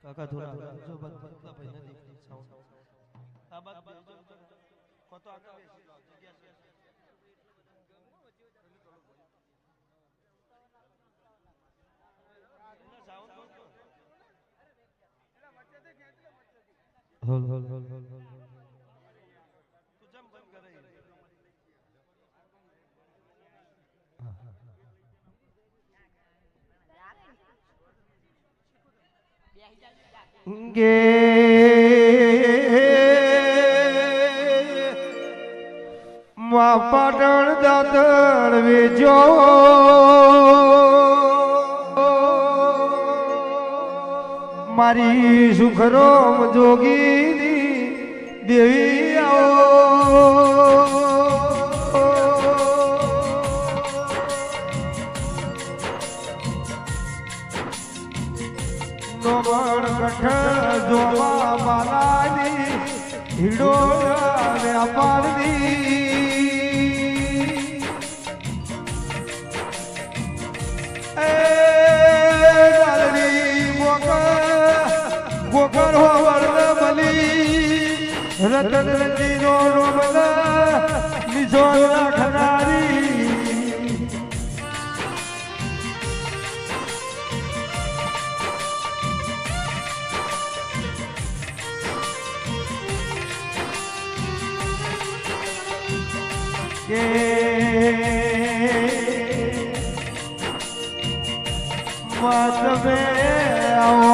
કાકા થોડા જો બદલા ભાઈ ને દેખી સાઉન્ડ આ બાદ બેજો કોતો આગળ બેસી જગ્યા છે hall hall hall hall hall તું જમ જમ કરે गे मा पाटण दातण वेजो मारी सुखरोम जोगीनी देवी आओ नोमण कठ जोवा मालानी हिडो व्यापारनी ए डालरी गोकर हो वर्ण बली रतन रंजीनो रोमन निजोना खनारी के मत में आओ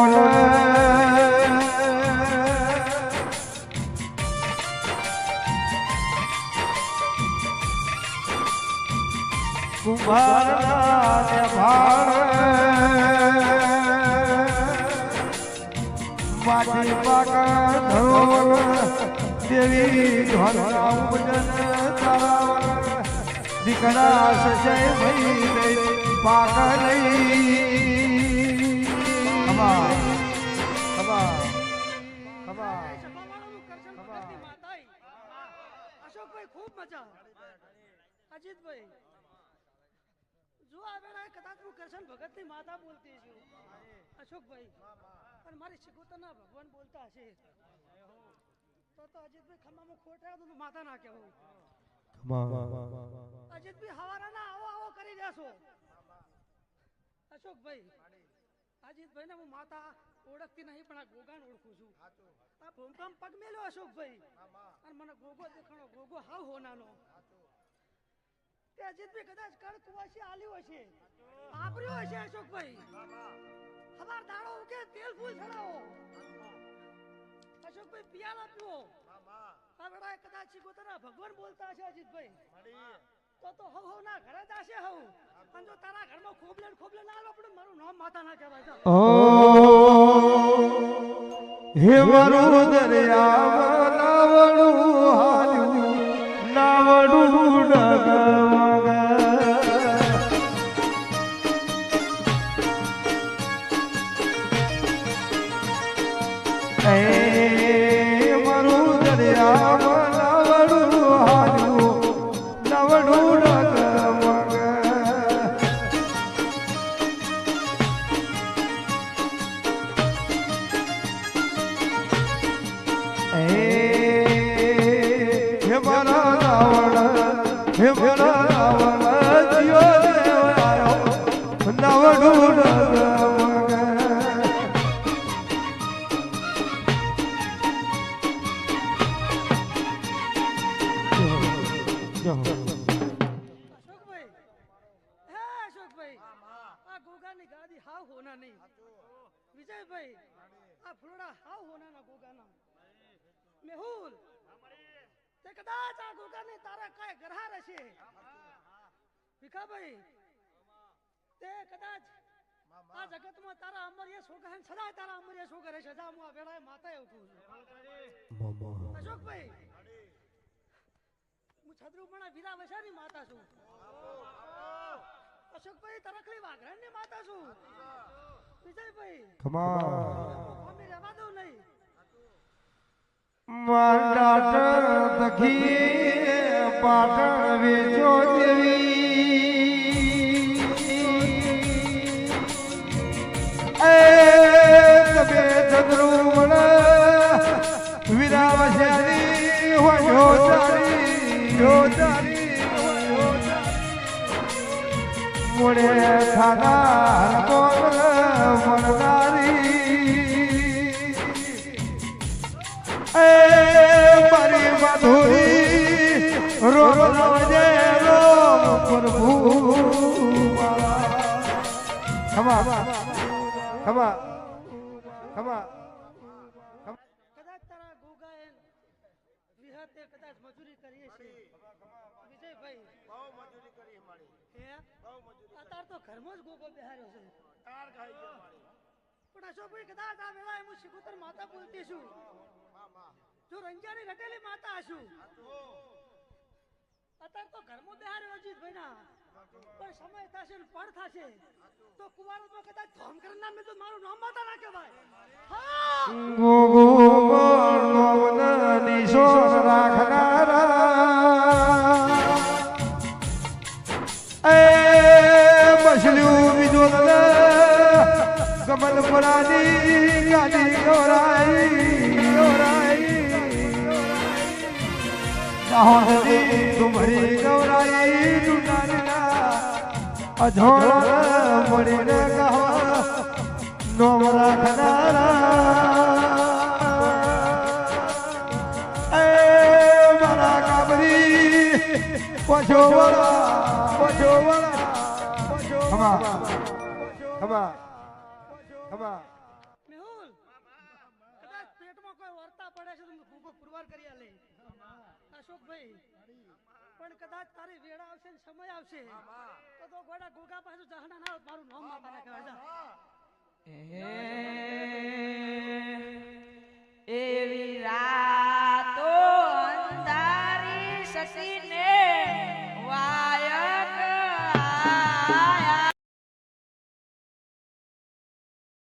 कुमारा ने भाड़ माटी पाका धरोवर देवी ध्वजा उपजन तारावर दिखना सजय भई पाक नहीं खबा खबा खबा अशोक भाई खूब मजा अजीत भाई जो आ बेड़ा कदाच હું કરશન ભગત ની માતા બોલતી છું અશોક ભાઈ પણ મારી શિકોતરના ભગવાન બોલતા હશે તો અજીત ભાઈ ખમામાં ખોટા તો માતા ના કહેવું અજીત ભાઈ હવારાના આવો આવો કરી દેશો અશોક ભાઈ અજીત ભાઈ ને હું માતા ઓળખતી નહીં પણ આ ગોગાને ઓળખું છું આ ભૂમકામ પગ મેલ્યો અશોક ભાઈ અને મને ગોગો દેખાણો ગોગો હાવ હોનાનો તે અજીત ભાઈ કદાચ કણ કુવાસી આલ્યો હશે આપ્યો હશે અશોક ભાઈ હવાર દાડો ઉકે તેલ ફૂલ છડાવો અશોક ભાઈ પિયાલા પીવો આ બેડા કદાચ શિકોતરના ભગવાન બોલતા હશે અજીત ભાઈ તો હવ હવ ના ઘરે જાશે હવ અને જો તારા ઘરમાં ખોબલે ના આલો પણ મારું નામ માતા ના કહેવાય ઓ હે મારું દરિયા નાવડું હાલ્યું નાવડું ડગમગ એ મારું દરિયા નાવડું હાલ્યું નાવડું ડગમગ हे मारा रावण जियो देव आयो नवडू डगमग અશોક ભાઈ આ ગોગાની ગાદી હાવ હોના નહીં વિજયભાઈ આ ફૂલડા હાવ હોનાના ગોગાના મેહુલ તે કદાચ આ ગોગાને તારા કાય ગ્રહાર હશે ભીખાભાઈ તે કદાચ આ જગતમાં તારા અમર્ય સોગહન સદાય તારા અમર્ય સોગરે સજા હું આ વેળાએ માતા એવું અશોકભાઈ હું છદ્રુપણા વીરા વસાની માતા છું અશોકભાઈ તરકલી વાઘરણની માતા છું વિજયભાઈ અમે રહેવા દઉં નહીં માંડાટ દખી પાટણ વેચો દેવી એ તમે મોડે ખાનાર કોલ મરનારી એ મારી માધુરી રોમ નવજે રોમ પ્રભુ ખમા ખમા ખમા કદાચ તારા ગોગાએ વિહતે કદાચ મજૂરી કરીએ છે વિજયભાઈ બહુ મજૂરી કરી મારી હે બહુ મજૂરી અત્યારે તો ઘરમાં જ ગોગો બેહાર્યો છે તાર ખાઈ ગયો મારી પણ અશોકભાઈ કદાચ આ વેળાએ હું શિકોતર માતા બોલતી છું જો રંજાની રટેલી માતા હશું અત્યારે તો ઘરમાં બેહાર્યો અજીતભાઈ ના પણ સમય થશે ને પડ થશે તો કુવારમાં કદાચ ધોમ કરનાર મેં તો મારું નામ માતા ના કહેવાય હા ગોગો નોમન નિશો રાખનારા એ મછલ્યું બીજો કમલ પુરાની ગાડી ગૌરાઈ દાહોદની તુમરી ગૌરાઈ દુનારના અધોળ મળીને કહવા નોમ રાખનારા એ મારા કાબરી પછો વળા ખમા ખમા ખમા મેહુલ કદાચ પેટમાં કોઈ વર્તા પડે છે તો ખૂબ પુરવાર કરી આલે અશોકભાઈ પણ કદાચ તારી વેળા આવશે ને સમય આવશે તો ગોડા ગોગા પાસે જહના ના મારું નામ માતા ના કહેવાય એવી રાતો અંધારી સસીને વાયક